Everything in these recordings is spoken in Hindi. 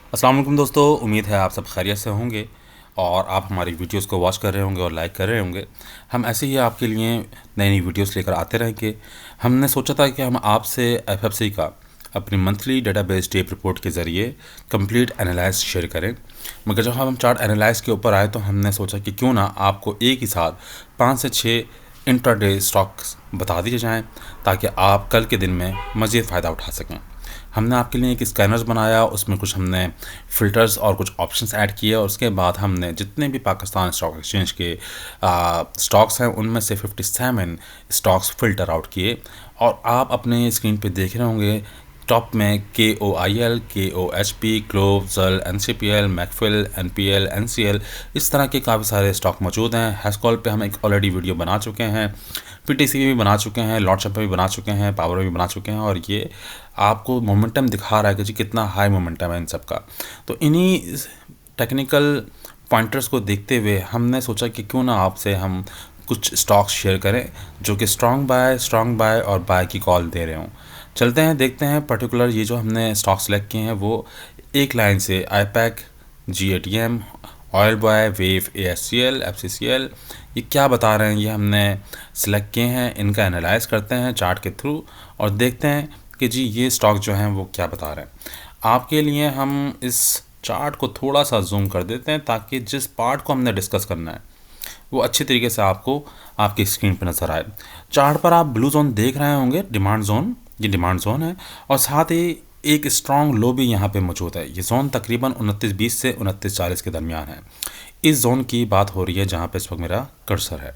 अस्सलाम वालेकुम दोस्तों, उम्मीद है आप सब खैरियत से होंगे और आप हमारी वीडियोस को वॉच कर रहे होंगे और लाइक कर रहे होंगे। हम ऐसे ही आपके लिए नई नई वीडियोस लेकर आते रहेंगे। हमने सोचा था कि हम आपसे एफएफसी का अपनी मंथली डेटाबेस टेप रिपोर्ट के ज़रिए कंप्लीट एनालाइज शेयर करें, मगर जब हम चार्ट एनालाइज के ऊपर आए तो हमने सोचा कि क्यों ना आपको एक ही साथ 5 से 6 इंट्राडे स्टॉक्स बता दिए जाएं ताकि आप कल के दिन में मज़ीद फ़ायदा उठा सकें। हमने आपके लिए एक स्कैनर्स बनाया, उसमें कुछ हमने फ़िल्टर्स और कुछ ऑप्शंस ऐड किए और उसके बाद हमने जितने भी पाकिस्तान स्टॉक एक्सचेंज के स्टॉक्स हैं उनमें से 57 स्टॉक्स फ़िल्टर आउट किए। और आप अपने स्क्रीन पे देख रहे होंगे टॉप में KOIL, KOHP, global, NCPL, मैकफिल, NPL, NCL, इस तरह के काफ़ी सारे स्टॉक मौजूद हैं। हैशकॉल पे हम एक ऑलरेडी वीडियो बना चुके हैं, PTC भी बना चुके हैं, लॉटशॉप पे भी बना चुके हैं, पावर में भी बना चुके हैं और ये आपको मोमेंटम दिखा रहा है कि जी कितना हाई मोमेंटम है इन सब का। तो इन्हीं टेक्निकल पॉइंटर्स को देखते हुए हमने सोचा कि क्यों ना आपसे हम कुछ स्टॉक्स शेयर करें जो कि स्ट्रॉन्ग बाय और बाय की कॉल दे रहे हों। चलते हैं, देखते हैं पर्टिकुलर ये जो हमने स्टॉक सेलेक्ट किए हैं वो एक लाइन से IPAC, GATM, oil boy, wave, ASCL, FCCL ये क्या बता रहे हैं, ये हमने सेलेक्ट किए हैं। इनका एनालाइज करते हैं चार्ट के थ्रू और देखते हैं कि जी ये स्टॉक जो हैं वो क्या बता रहे हैं। आपके लिए हम इस चार्ट को थोड़ा सा जूम कर देते हैं ताकि जिस पार्ट को हमने डिस्कस करना है वो अच्छी तरीके से आपको आपकी स्क्रीन पर नज़र आए। चार्ट पर आप ब्लू जोन देख रहे होंगे, डिमांड जोन, ये डिमांड जोन है और साथ ही एक स्ट्रॉन्ग लो भी यहाँ पे मौजूद है। ये जोन तकरीबन 29.20 से 29.40 के दरमियान है। इस जोन की बात हो रही है जहाँ पे इस वक्त मेरा कर्सर है।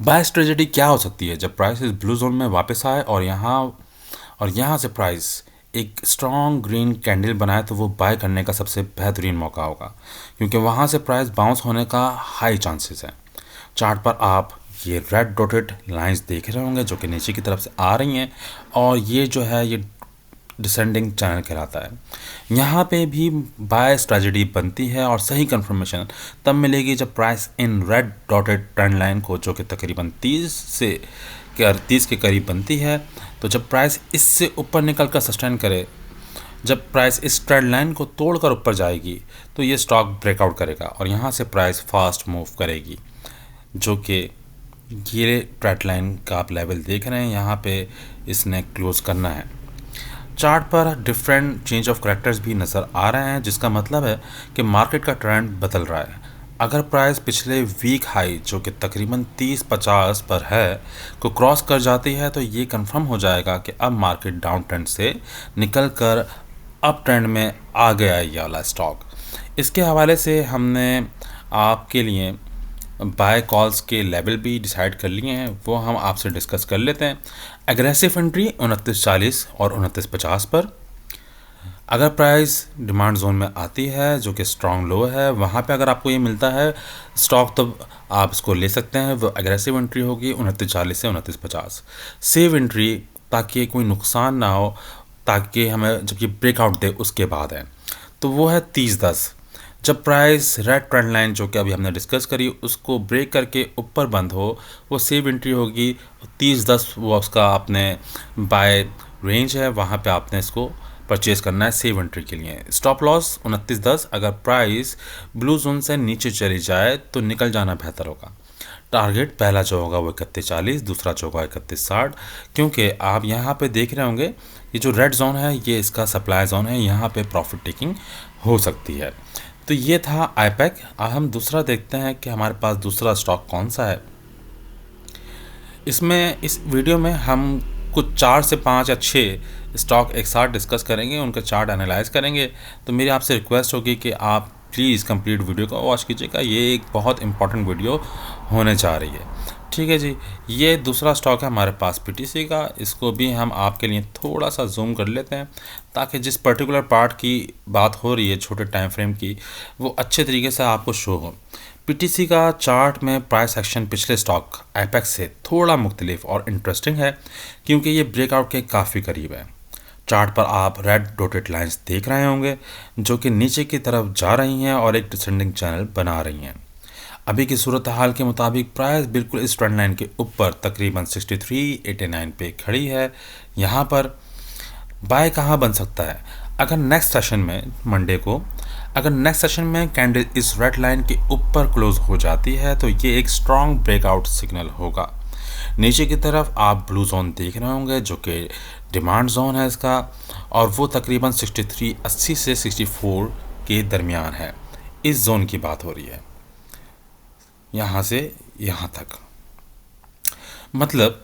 बाय स्ट्रेटजी क्या हो सकती है जब प्राइस इस ब्लू जोन में वापस आए और यहाँ से प्राइस एक स्ट्रॉन्ग ग्रीन कैंडल बनाए तो वो बाय करने का सबसे बेहतरीन मौका होगा, क्योंकि वहाँ से प्राइस बाउंस होने का हाई चांसेस है। चार्ट पर आप ये रेड डॉटेड लाइंस देख रहे होंगे जो कि नीचे की तरफ से आ रही हैं और ये जो है ये डिसेंडिंग चैनल कहलाता है। यहाँ पे भी बाय स्ट्रेटजी बनती है और सही कंफर्मेशन तब मिलेगी जब price in red dotted trend line को, जो कि तकरीबन 30 के करीब बनती है, तो जब प्राइस इससे ऊपर निकल कर सस्टेन करे, जब प्राइस इस ट्रेंड लाइन को तोड़कर ऊपर जाएगी तो ये स्टॉक ब्रेकआउट करेगा और यहाँ से प्राइस फास्ट मूव करेगी, जो कि ये ट्रेंड लाइन का आप लेवल देख रहे हैं यहाँ पे इसने क्लोज करना है। चार्ट पर डिफरेंट चेंज ऑफ करेक्टर्स भी नज़र आ रहे हैं, जिसका मतलब है कि मार्केट का ट्रेंड बदल रहा है। अगर प्राइस पिछले वीक हाई जो कि तकरीबन 30-50 पर है को क्रॉस कर जाती है तो ये कंफर्म हो जाएगा कि अब मार्केट डाउन ट्रेंड से निकल कर अप ट्रेंड में आ गया है ये वाला स्टॉक। इसके हवाले से हमने आपके लिए बाय कॉल्स के लेवल भी डिसाइड कर लिए हैं, वो हम आपसे डिस्कस कर लेते हैं। एग्रेसिव एंट्री 29.40 और 29.50 पर। अगर प्राइस डिमांड जोन में आती है जो कि स्ट्रॉन्ग लो है, वहाँ पे अगर आपको ये मिलता है स्टॉक तो आप इसको ले सकते हैं। वो एग्रेसिव एंट्री होगी 29.40 से 29.50। सेव एंट्री ताकि कोई नुकसान ना हो, ताकि हमें जब ये ब्रेकआउट दे उसके बाद है, तो वो है 30.10। जब प्राइस रेड ट्रेंड लाइन जो कि अभी हमने डिस्कस करी उसको ब्रेक करके ऊपर बंद हो, वो सेव एंट्री होगी 30.10। वो उसका आपने बाय रेंज है, वहाँ पे आपने इसको परचेज करना है सेव एंट्री के लिए। Stop loss 29.10। अगर प्राइस ब्लू जोन से नीचे चली जाए तो निकल जाना बेहतर होगा। टारगेट पहला जो होगा वो 31.40, दूसरा जो होगा 31.60, क्योंकि आप यहाँ पे देख रहे होंगे ये जो रेड जोन है ये इसका सप्लाई जोन है, यहाँ पे प्रॉफिट टेकिंग हो सकती है। तो ये था IPAC। अब हम दूसरा देखते हैं कि हमारे पास दूसरा स्टॉक कौन सा है। इस वीडियो में हम कुछ 4 से 5 या 6 स्टॉक एक साथ डिस्कस करेंगे, उनका चार्ट एनालाइज करेंगे। तो मेरी आपसे रिक्वेस्ट होगी कि आप प्लीज़ कंप्लीट वीडियो को वॉच कीजिएगा, ये एक बहुत इंपॉर्टेंट वीडियो होने जा रही है। ठीक है जी, ये दूसरा स्टॉक है हमारे पास PTC का। इसको भी हम आपके लिए थोड़ा सा जूम कर लेते हैं ताकि जिस पर्टिकुलर पार्ट की बात हो रही है छोटे टाइम फ्रेम की, वो अच्छे तरीके से आपको शो हो। PTC का चार्ट में प्राइस एक्शन पिछले स्टॉक IPAC से थोड़ा मुख्तलिफ और इंटरेस्टिंग है, क्योंकि ये ब्रेकआउट के काफ़ी करीब है। चार्ट पर आप रेड डॉटेड लाइंस देख रहे होंगे जो कि नीचे की तरफ जा रही हैं और एक डिसेंडिंग चैनल बना रही हैं। अभी की सूरत हाल के मुताबिक प्राइस बिल्कुल इस ट्रेंड लाइन के ऊपर तकरीबन 63.89 पे खड़ी है। यहाँ पर बाय कहाँ बन सकता है? अगर नेक्स्ट सेशन में मंडे को अगर नेक्स्ट सेशन में कैंडल इस रेड लाइन के ऊपर क्लोज हो जाती है तो ये एक स्ट्रॉन्ग ब्रेकआउट सिग्नल होगा। नीचे की तरफ आप ब्लू जोन देख रहे होंगे जो कि डिमांड जोन है इसका, और वो तकरीबन 63.80 से 64 के दरमियान है। इस जोन की बात हो रही है, यहाँ से यहाँ तक। मतलब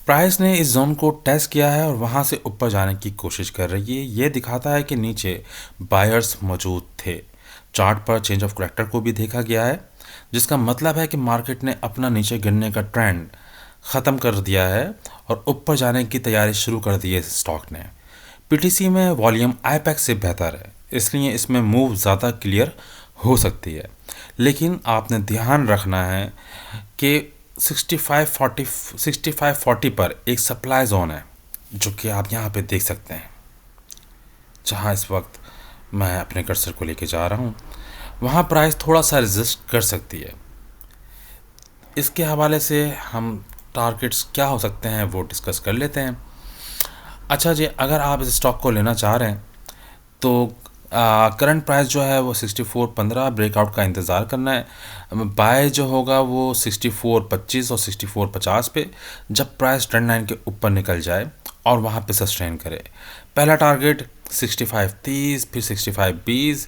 प्राइस ने इस जोन को टेस्ट किया है और वहाँ से ऊपर जाने की कोशिश कर रही है। ये दिखाता है कि नीचे बायर्स मौजूद थे। चार्ट पर चेंज ऑफ करेक्टर को भी देखा गया है, जिसका मतलब है कि मार्केट ने अपना नीचे गिरने का ट्रेंड ख़त्म कर दिया है और ऊपर जाने की तैयारी शुरू कर दी है स्टॉक ने। पीटीसी में वॉल्यूम आईपैक से बेहतर है, इसलिए इसमें मूव ज़्यादा क्लियर हो सकती है। लेकिन आपने ध्यान रखना है कि 6540 पर एक सप्लाई जोन है जो कि आप यहाँ पे देख सकते हैं, जहाँ इस वक्त मैं अपने कर्सर को लेके जा रहा हूँ। वहाँ प्राइस थोड़ा सा रेजिस्ट कर सकती है। इसके हवाले से हम टारगेट्स क्या हो सकते हैं वो डिस्कस कर लेते हैं। अच्छा जी, अगर आप इस स्टॉक को लेना चाह रहे हैं तो करंट प्राइस जो है वो 64.15 ब्रेकआउट का इंतज़ार करना है। बाय जो होगा वो 64.25 और 64.50 पे, जब प्राइस ट्रेंड लाइन के ऊपर निकल जाए और वहाँ पे सस्टेन करे। पहला टारगेट 65.30, फिर 65.20,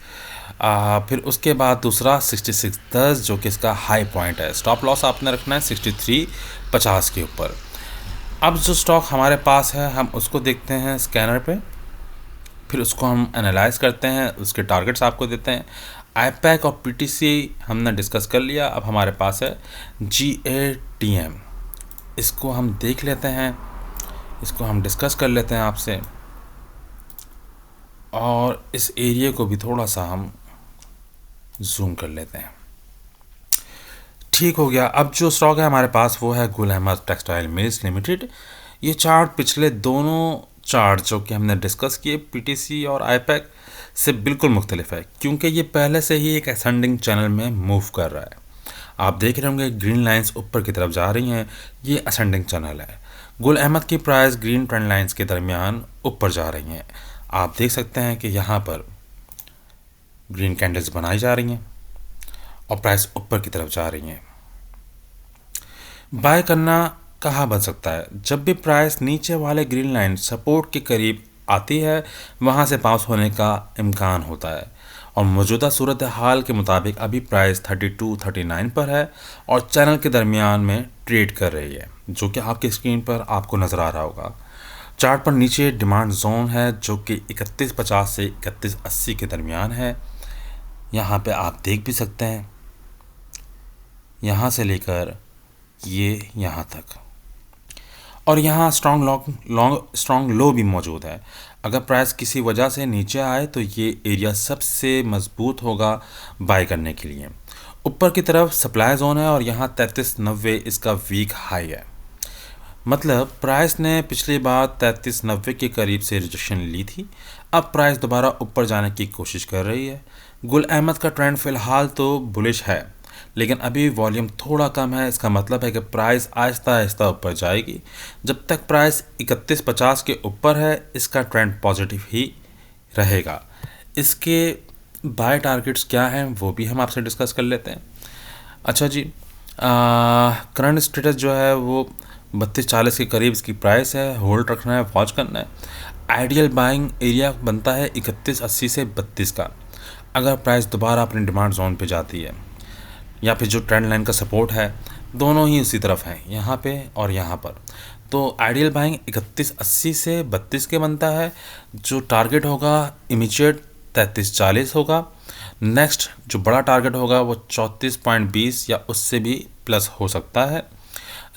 फिर उसके बाद दूसरा 66.10 जो कि इसका हाई पॉइंट है। स्टॉप लॉस आपने रखना है 63.50 के ऊपर। अब जो स्टॉक हमारे पास है हम उसको देखते हैं स्कैनर पे, फिर उसको हम एनालाइज करते हैं, उसके टारगेट्स आपको देते हैं। आईपैक और पीटीसी हमने डिस्कस कर लिया। अब हमारे पास है GATM, इसको हम देख लेते हैं, इसको हम डिस्कस कर लेते हैं आपसे, और इस एरिया को भी थोड़ा सा हम जूम कर लेते हैं। ठीक हो गया। अब जो स्टॉक है हमारे पास वो है Gul Ahmed textile mills limited. ये चार्ट पिछले दोनों चार्ट जो कि हमने डिस्कस किए पीटीसी और आईपैक से बिल्कुल मुख्तलिफ है, क्योंकि ये पहले से ही एक असेंडिंग चैनल में मूव कर रहा है। आप देख रहे होंगे ग्रीन लाइंस ऊपर की तरफ जा रही हैं, ये असेंडिंग चैनल है। गुल अहमद की प्राइस ग्रीन ट्रेंड लाइंस के दरमियान ऊपर जा रही हैं। आप देख सकते हैं कि यहाँ पर ग्रीन कैंडल्स बनाई जा रही हैं और प्राइस ऊपर की तरफ जा रही हैं। बाय करना कहाँ बन सकता है? जब भी प्राइस नीचे वाले ग्रीन लाइन सपोर्ट के करीब आती है, वहाँ से बाउंस होने का इम्कान होता है, और मौजूदा सूरत हाल के मुताबिक अभी प्राइस 32-39 पर है और चैनल के दरमियान में ट्रेड कर रही है, जो कि आपकी स्क्रीन पर आपको नज़र आ रहा होगा। चार्ट पर नीचे डिमांड जोन है जो कि 3150 से 3180 के दरमियान है। यहाँ पे आप देख भी सकते हैं, यहाँ से लेकर ये यहाँ तक, और यहाँ स्ट्रॉन्ग लो भी मौजूद है। अगर प्राइस किसी वजह से नीचे आए तो ये एरिया सबसे मजबूत होगा बाय करने के लिए। ऊपर की तरफ सप्लाई जोन है और यहाँ 3390 इसका वीक हाई है। मतलब प्राइस ने पिछली बार 3390 के करीब से रिजेक्शन ली थी। अब प्राइस दोबारा ऊपर जाने की कोशिश कर रही है। गुल अहमद का ट्रेंड फ़िलहाल तो बुलिश है, लेकिन अभी वॉल्यूम थोड़ा कम है। इसका मतलब है कि प्राइस आहिस्ता आहिस्ता ऊपर जाएगी। जब तक प्राइस 3150 के ऊपर है, इसका ट्रेंड पॉजिटिव ही रहेगा। इसके बाय टारगेट्स क्या हैं वो भी हम आपसे डिस्कस कर लेते हैं। अच्छा जी, करंट स्टेटस जो है वो 3240 के करीब इसकी प्राइस है। होल्ड रखना है, वॉच करना है। आइडियल बाइंग एरिया बनता है 3180 से 32 का। अगर प्राइस दोबारा अपनी डिमांड जोन पे जाती है, या फिर जो ट्रेंड लाइन का सपोर्ट है, दोनों ही उसी तरफ हैं, यहाँ पे और यहाँ पर, तो आइडियल बाइंग 3180 से 32 के बनता है। जो टारगेट होगा इमीडिएट 3340 होगा। नेक्स्ट जो बड़ा टारगेट होगा वो 34.20 या उससे भी प्लस हो सकता है।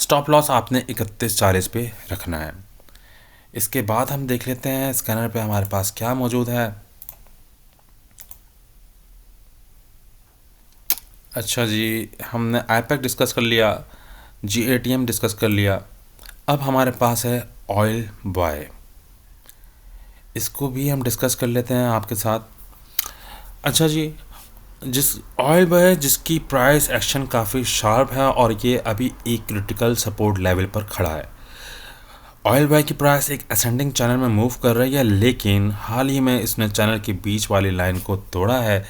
स्टॉप लॉस आपने 3140 पे रखना है। इसके बाद हम देख लेते हैं स्कैनर पे हमारे पास क्या मौजूद है। अच्छा जी, हमने आईपैक डिस्कस कर लिया, GATM डिस्कस कर लिया। अब हमारे पास है ऑयल बॉय, इसको भी हम डिस्कस कर लेते हैं आपके साथ। अच्छा जी, जिस ऑयल बॉय जिसकी प्राइस एक्शन काफ़ी शार्प है और ये अभी एक क्रिटिकल सपोर्ट लेवल पर खड़ा है। ऑयल बाय की प्राइस एक असेंडिंग चैनल में मूव कर रही है, लेकिन हाल ही में इसने चैनल के बीच वाली लाइन को तोड़ा है।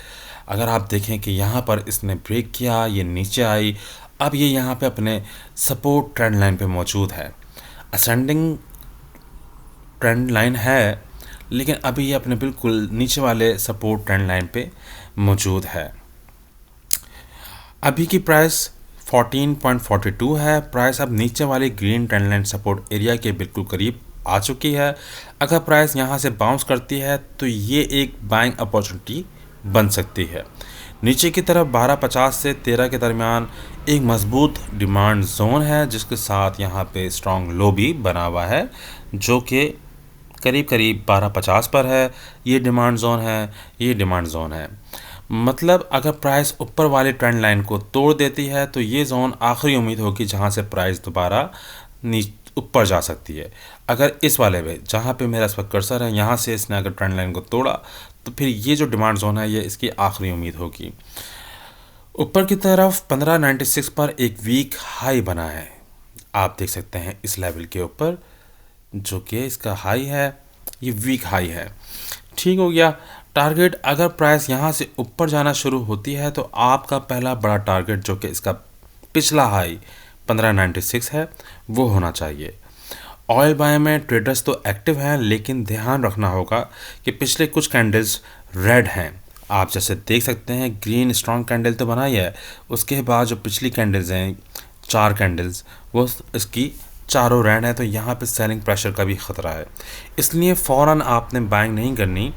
अगर आप देखें कि यहाँ पर इसने ब्रेक किया, ये नीचे आई, अब ये यहाँ पे अपने सपोर्ट ट्रेंड लाइन पे मौजूद है। असेंडिंग ट्रेंड लाइन है, लेकिन अभी ये अपने बिल्कुल नीचे वाले सपोर्ट ट्रेंड लाइन पे मौजूद है। अभी की प्राइस 14.42 है। प्राइस अब नीचे वाली green trend line support area के बिल्कुल करीब आ चुकी है। अगर प्राइस यहाँ से बाउंस करती है तो ये एक बाइंग अपॉर्चुनिटी बन सकती है। नीचे की तरफ 12.50 से 13 के दरमियान एक मजबूत डिमांड जोन है, जिसके साथ यहाँ पे स्ट्रॉन्ग लो भी बना हुआ है, जो कि करीब करीब 12.50 पर है। ये डिमांड जोन है, ये डिमांड जोन है। मतलब अगर प्राइस ऊपर वाली ट्रेंड लाइन को तोड़ देती है तो ये जोन आखिरी उम्मीद होगी जहाँ से प्राइस दोबारा ऊपर जा सकती है। अगर इस वाले में जहाँ पे मेरा इस वक्त कर्सर है, यहाँ से इसने अगर ट्रेंड लाइन को तोड़ा तो फिर ये जो डिमांड जोन है ये इसकी आखिरी उम्मीद होगी। ऊपर की तरफ 1596 पर एक वीक हाई बना है, आप देख सकते हैं इस लेवल के ऊपर, जो कि इसका हाई है, ये वीक हाई है। ठीक हो गया। टारगेट अगर प्राइस यहाँ से ऊपर जाना शुरू होती है तो आपका पहला बड़ा टारगेट, जो कि इसका पिछला हाई 1596 है, वो होना चाहिए। ऑयल बाय में ट्रेडर्स तो एक्टिव हैं, लेकिन ध्यान रखना होगा कि पिछले कुछ कैंडल्स रेड हैं। आप जैसे देख सकते हैं ग्रीन स्ट्रॉन्ग कैंडल तो बनाई है, उसके बाद जो पिछली कैंडल्स हैं 4 कैंडल्स, वो इसकी चारों रेड हैं, तो यहाँ पे सेलिंग प्रेशर का भी ख़तरा है। इसलिए फ़ौरन आपने बाइंग नहीं करनी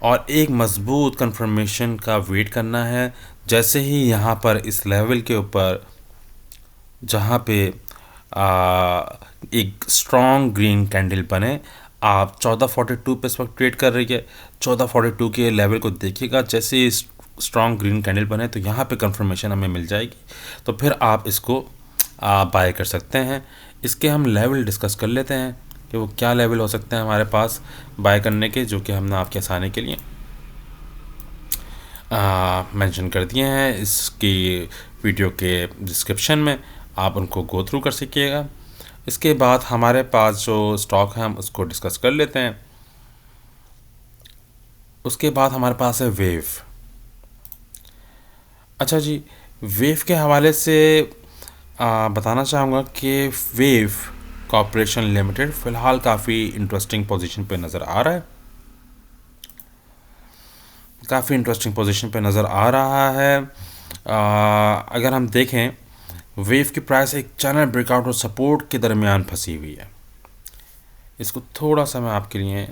और एक मज़बूत कंफर्मेशन का वेट करना है। जैसे ही यहाँ पर इस लेवल के ऊपर जहाँ पे एक स्ट्रॉन्ग ग्रीन कैंडल बने, आप 1442 पे इस वक्त ट्रेड कर रही है, 1442 के लेवल को देखिएगा। जैसे ही स्ट्रॉन्ग ग्रीन कैंडल बने तो यहाँ पे कंफर्मेशन हमें मिल जाएगी, तो फिर आप इसको बाय कर सकते हैं। इसके हम लेवल डिस्कस कर लेते हैं कि वो क्या लेवल हो सकते हैं हमारे पास बाय करने के, जो कि हमने आपके आसानी के लिए मेंशन कर दिए हैं इसकी वीडियो के डिस्क्रिप्शन में, आप उनको गो थ्रू कर सकिएगा। इसके बाद हमारे पास जो स्टॉक है हम उसको डिस्कस कर लेते हैं। उसके बाद हमारे पास है वेव। अच्छा जी, वेव के हवाले से बताना चाहूँगा कि वेव कॉर्पोरेशन लिमिटेड फ़िलहाल काफ़ी इंटरेस्टिंग पोजीशन पे नज़र आ रहा है, काफ़ी इंटरेस्टिंग पोजीशन पे नज़र आ रहा है। अगर हम देखें, वेव की प्राइस एक चैनल ब्रेकआउट और सपोर्ट के दरमियान फंसी हुई है। इसको थोड़ा सा मैं आपके लिए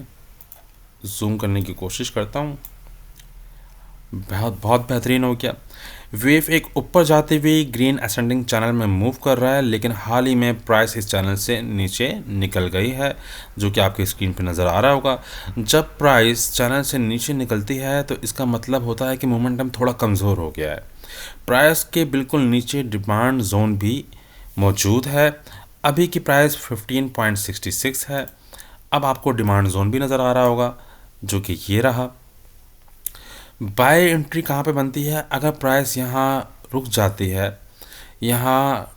जूम करने की कोशिश करता हूँ। बहुत बेहतरीन हो गया। वेव एक ऊपर जाते हुए ग्रीन असेंडिंग चैनल में मूव कर रहा है, लेकिन हाल ही में प्राइस इस चैनल से नीचे निकल गई है, जो कि आपकी स्क्रीन पर नज़र आ रहा होगा। जब प्राइस चैनल से नीचे निकलती है तो इसका मतलब होता है कि मोमेंटम थोड़ा कमज़ोर हो गया है। प्राइस के बिल्कुल नीचे डिमांड जोन भी मौजूद है। अभी की प्राइस 15.66 है। अब आपको डिमांड जोन भी नज़र आ रहा होगा, जो कि ये रहा। बाय एंट्री कहाँ पे बनती है? अगर प्राइस यहाँ रुक जाती है, यहाँ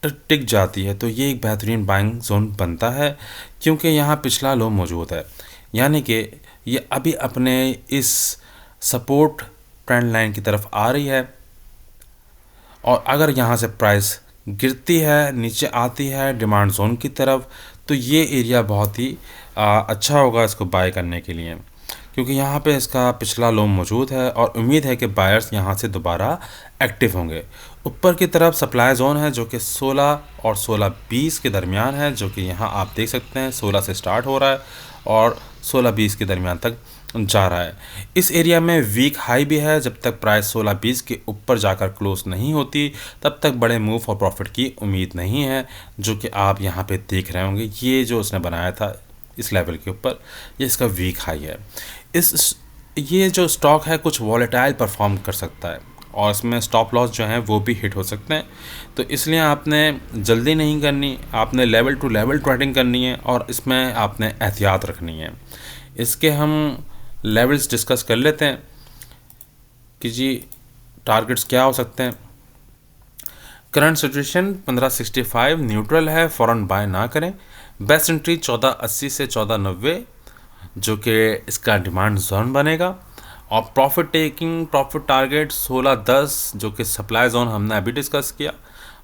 टिक जाती है, तो ये एक बेहतरीन बाइंग जोन बनता है, क्योंकि यहाँ पिछला लो मौजूद है। यानी कि ये अभी अपने इस सपोर्ट ट्रेंड लाइन की तरफ आ रही है, और अगर यहाँ से प्राइस गिरती है, नीचे आती है डिमांड जोन की तरफ, तो ये एरिया बहुत ही अच्छा होगा इसको बाय करने के लिए, क्योंकि यहाँ पे इसका पिछला लो मौजूद है और उम्मीद है कि बायर्स यहाँ से दोबारा एक्टिव होंगे। ऊपर की तरफ सप्लाई जोन है, जो कि 16 और 16.20 के दरमियान है, जो कि यहाँ आप देख सकते हैं 16 से स्टार्ट हो रहा है और 16.20 के दरमियान तक जा रहा है। इस एरिया में वीक हाई भी है। जब तक प्राइस 16.20 के ऊपर जाकर क्लोज नहीं होती, तब तक बड़े मूव और प्रॉफिट की उम्मीद नहीं है, जो कि आप यहाँ पे देख रहे होंगे। ये जो उसने बनाया था इस लेवल के ऊपर, ये इसका वीक हाई है। ये जो स्टॉक है कुछ वॉलेटाइल परफॉर्म कर सकता है और इसमें स्टॉप लॉस जो हैं वो भी हिट हो सकते हैं, तो इसलिए आपने जल्दी नहीं करनी, आपने लेवल टू लेवल ट्रेडिंग करनी है और इसमें आपने एहतियात रखनी है। इसके हम लेवल्स डिस्कस कर लेते हैं कि जी टारगेट्स क्या हो सकते हैं। करंट सिचुएशन 1565 न्यूट्रल है, फ़ौरन बाय ना करें। बेस्ट एंट्री 1480 से 1490 जो कि इसका डिमांड जोन बनेगा, और प्रॉफिट टारगेट 1610 जो कि सप्लाई जोन हमने अभी डिस्कस किया,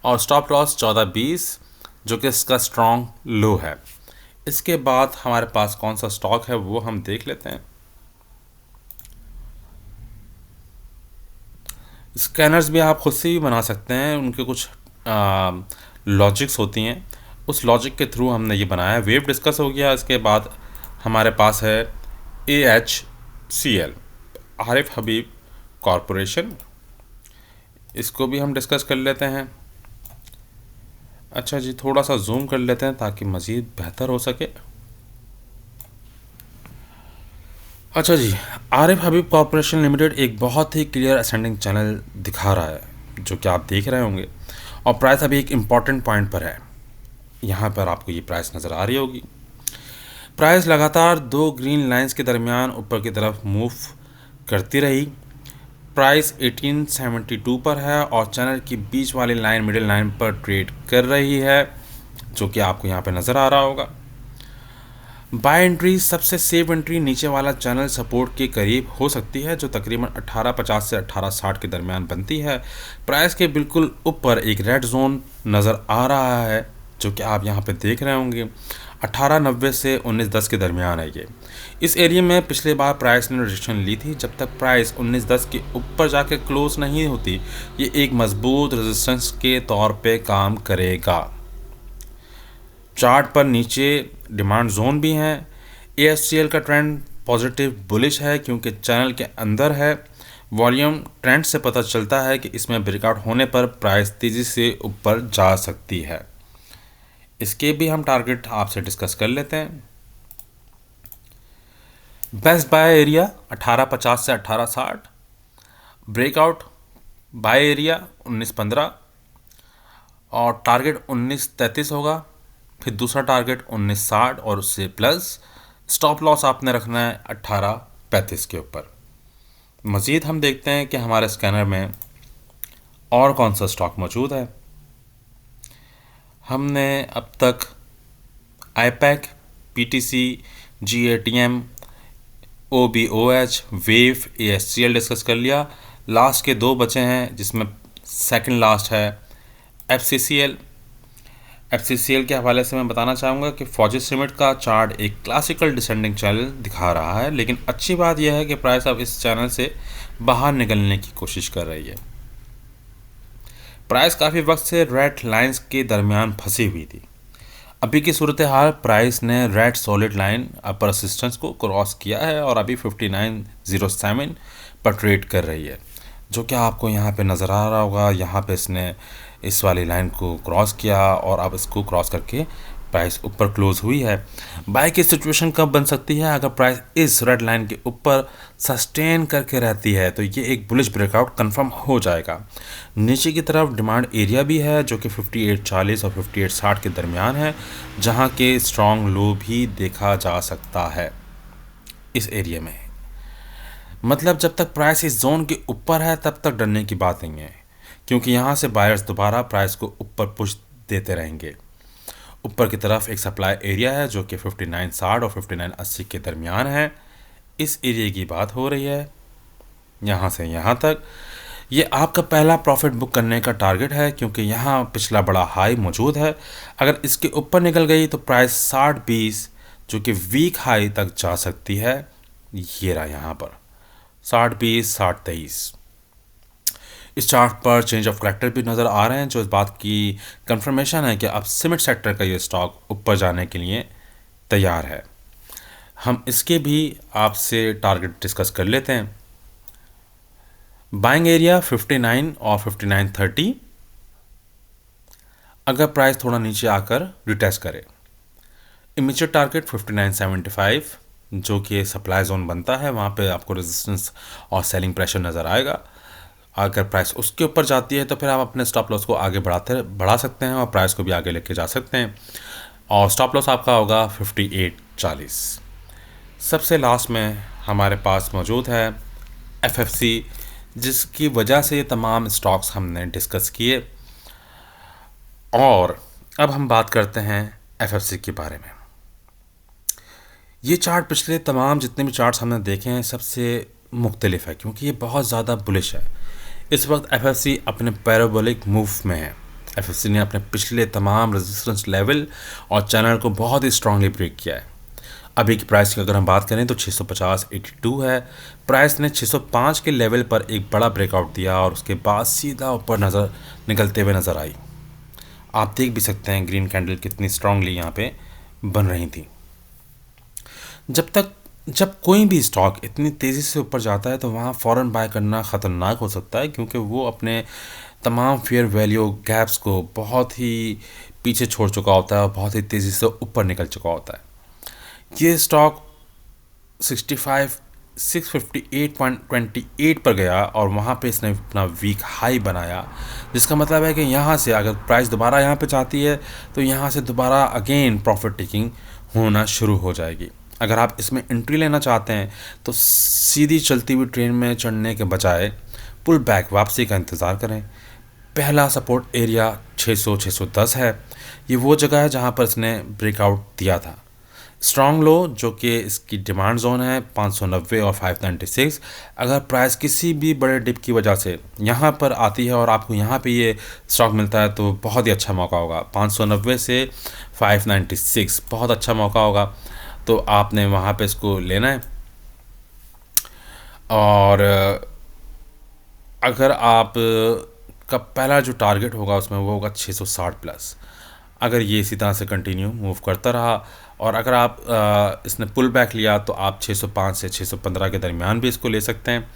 और स्टॉप लॉस 1420 जो कि इसका स्ट्रॉन्ग लो है। इसके बाद हमारे पास कौन सा स्टॉक है वो हम देख लेते हैं। स्कैनर्स भी आप खुद से भी बना सकते हैं, उनके कुछ लॉजिक्स होती हैं, उस लॉजिक के थ्रू हमने ये बनाया है। वेव डिस्कस हो गया। इसके बाद हमारे पास है AHCL, आरिफ हबीब कॉरपोरेशन, इसको भी हम डिस्कस कर लेते हैं। अच्छा जी, थोड़ा सा जूम कर लेते हैं ताकि मज़ीद बेहतर हो सके। अच्छा जी, आरिफ हबीब कॉरपोरेशन लिमिटेड एक बहुत ही क्लियर असेंडिंग चैनल दिखा रहा है, जो कि आप देख रहे होंगे, और प्राइस अभी एक इम्पॉर्टेंट पॉइंट पर है। यहाँ पर आपको ये प्राइस नज़र आ रही होगी। प्राइस लगातार दो ग्रीन लाइंस के दरमियान ऊपर की तरफ मूव करती रही। प्राइस 1872 पर है और चैनल की बीच वाली लाइन मिडिल लाइन पर ट्रेड कर रही है, जो कि आपको यहाँ पे नज़र आ रहा होगा। बाय एंट्री सबसे सेफ एंट्री नीचे वाला चैनल सपोर्ट के करीब हो सकती है, जो तकरीबन 1850 से 1860 के दरमियान बनती है। प्राइस के बिल्कुल ऊपर एक रेड जोन नज़र आ रहा है, जो कि आप यहाँ पे देख रहे होंगे। 1890 से 1910 के दरमियान है ये। इस एरिया में पिछले बार प्राइस ने रिजेक्शन ली थी। जब तक प्राइस 1910 के ऊपर जाके क्लोज नहीं होती, ये एक मजबूत रेजिस्टेंस के तौर पे काम करेगा। चार्ट पर नीचे डिमांड जोन भी हैं। AHCL का ट्रेंड पॉजिटिव बुलिश है क्योंकि चैनल के अंदर है। वॉल्यूम ट्रेंड से पता चलता है कि इसमें ब्रेकआउट होने पर प्राइस तेज़ी से ऊपर जा सकती है। इसके भी हम टारगेट आपसे डिस्कस कर लेते हैं। बेस्ट बाय एरिया 1850 से 1860, ब्रेकआउट बाय एरिया 1915, और टारगेट 1933 होगा। फिर दूसरा टारगेट 1960 और उससे प्लस। स्टॉप लॉस आपने रखना है 1835 के ऊपर। मज़ीद हम देखते हैं कि हमारे स्कैनर में और कौन सा स्टॉक मौजूद है। हमने अब तक IPAC, PTC, GATM, OBOH, wave, AHCL discuss कर लिया। लास्ट के दो बचे हैं, जिसमें सेकंड लास्ट है FCCL। FCCL के हवाले से मैं बताना चाहूँगा कि फौजी सीमेंट का चार्ट एक क्लासिकल डिसेंडिंग चैनल दिखा रहा है, लेकिन अच्छी बात यह है कि प्राइस अब इस चैनल से बाहर निकलने की कोशिश कर रही है। प्राइस काफ़ी वक्त से रेड लाइंस के दरमियान फंसी हुई थी। अभी की सूरत हाल, प्राइस ने रेड सॉलिड लाइन अपर रेसिस्टेंस को क्रॉस किया है और अभी 5907 पर ट्रेड कर रही है, जो कि आपको यहाँ पे नज़र आ रहा होगा। यहाँ पे इसने इस वाली लाइन को क्रॉस किया और अब इसको क्रॉस करके प्राइस ऊपर क्लोज हुई है। बाय की सिचुएशन कब बन सकती है? अगर प्राइस इस रेड लाइन के ऊपर सस्टेन करके रहती है तो ये एक बुलिश ब्रेकआउट कंफर्म हो जाएगा। नीचे की तरफ डिमांड एरिया भी है, जो कि 5840 और 5860 के दरमियान है, जहां के स्ट्रॉन्ग लो भी देखा जा सकता है इस एरिया में। मतलब जब तक प्राइस इस जोन के ऊपर है तब तक डरने की बात नहीं है, क्योंकि यहाँ से बायर्स दोबारा प्राइस को ऊपर पुश देते रहेंगे। ऊपर की तरफ एक सप्लाई एरिया है जो कि 5960 और 5980 के दरमियान है। इस एरिया की बात हो रही है, यहाँ से यहाँ तक। ये आपका पहला प्रॉफिट बुक करने का टारगेट है, क्योंकि यहाँ पिछला बड़ा हाई मौजूद है। अगर इसके ऊपर निकल गई तो प्राइस 60-20 जो कि वीक हाई तक जा सकती है। ये रहा यहाँ पर 60-20, 60-23। इस चार्ट पर चेंज ऑफ करेक्टर भी नज़र आ रहे हैं, जो इस बात की कंफर्मेशन है कि अब सीमेंट सेक्टर का ये स्टॉक ऊपर जाने के लिए तैयार है। हम इसके भी आपसे टारगेट डिस्कस कर लेते हैं। बाइंग एरिया 59 और 5930, अगर प्राइस थोड़ा नीचे आकर रिटेस्ट करे। इमीडिएट टारगेट 5975 जो कि सप्लाई जोन बनता है, वहाँ पे आपको रेजिस्टेंस और सेलिंग प्रेशर नज़र आएगा। अगर प्राइस उसके ऊपर जाती है तो फिर आप अपने स्टॉप लॉस को आगे बढ़ा सकते हैं और प्राइस को भी आगे लेके जा सकते हैं, और स्टॉप लॉस आपका होगा 5840। सबसे लास्ट में हमारे पास मौजूद है FFC, जिसकी वजह से ये तमाम स्टॉक्स हमने डिस्कस किए। और अब हम बात करते हैं एफएफसी के बारे में। ये चार्ट पिछले तमाम जितने भी चार्ट्स हमने देखे हैं सबसे मुख्तलिफ है, क्योंकि ये बहुत ज़्यादा बुलिश है। इस वक्त एफएफसी अपने पैराबोलिक मूव में है। एफएफसी ने अपने पिछले तमाम रेजिस्टेंस लेवल और चैनल को बहुत ही स्ट्रांगली ब्रेक किया है। अभी की प्राइस की अगर हम बात करें तो 650.82 है। प्राइस ने 605 के लेवल पर एक बड़ा ब्रेकआउट दिया और उसके बाद सीधा ऊपर निकलते हुए नज़र आई। आप देख भी सकते हैं ग्रीन कैंडल कितनी स्ट्रांगली यहाँ पे बन रही थी। जब कोई भी स्टॉक इतनी तेज़ी से ऊपर जाता है तो वहाँ फ़ौरन बाय करना ख़तरनाक हो सकता है, क्योंकि वो अपने तमाम फेयर वैल्यू गैप्स को बहुत ही पीछे छोड़ चुका होता है और बहुत ही तेज़ी से ऊपर निकल चुका होता है। ये स्टॉक 658.28 पर गया और वहाँ पे इसने अपना वीक हाई बनाया, जिसका मतलब है कि यहाँ से अगर प्राइस दोबारा यहाँ पे जाती है तो यहाँ से दोबारा अगेन प्रॉफिट टेकिंग होना शुरू हो जाएगी। अगर आप इसमें एंट्री लेना चाहते हैं तो सीधी चलती हुई ट्रेन में चढ़ने के बजाय पुल बैक वापसी का इंतज़ार करें। पहला सपोर्ट एरिया 600-610 है। ये वो जगह है जहाँ पर इसने ब्रेकआउट दिया था। स्ट्रॉन्ग लो जो कि इसकी डिमांड जोन है 590 और 596। अगर प्राइस किसी भी बड़े डिप की वजह से यहाँ पर आती है और आपको यहाँ पे ये स्टॉक मिलता है तो बहुत ही अच्छा मौका होगा। 590 से 596 बहुत अच्छा मौका होगा, तो आपने वहाँ पे इसको लेना है। और अगर आप का पहला जो टारगेट होगा उसमें वो होगा 660 प्लस। अगर ये इसी तरह से कंटिन्यू मूव करता रहा और अगर आप इसने पुल बैक लिया तो आप 605 से 615 के दरमियान भी इसको ले सकते हैं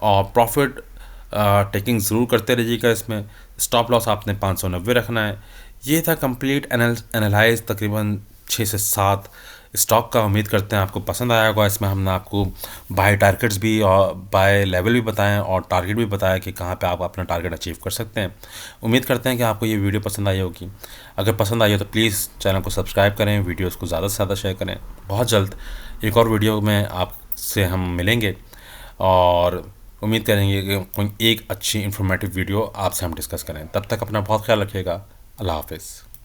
और प्रॉफिट टेकिंग ज़रूर करते रहिएगा। इसमें स्टॉप लॉस आपने 590 रखना है। ये था कंप्लीट एनालाइज तकरीबन 6 से 7 स्टॉक का। उम्मीद करते हैं आपको पसंद आया होगा। इसमें हमने आपको बाय टारगेट्स भी और बाय लेवल भी बताएं और टारगेट भी बताया कि कहाँ पे आप अपना टारगेट अचीव कर सकते हैं। उम्मीद करते हैं कि आपको ये वीडियो पसंद आई होगी। अगर पसंद आई हो तो प्लीज़ चैनल को सब्सक्राइब करें, वीडियोस को ज़्यादा से ज़्यादा शेयर करें। बहुत जल्द एक और वीडियो में आपसे हम मिलेंगे और उम्मीद करेंगे कि कोई एक अच्छी इन्फॉर्मेटिव वीडियो आपसे हम डिस्कस करें। तब तक अपना बहुत ख्याल रखिएगा। अल्लाह हाफ़िज़।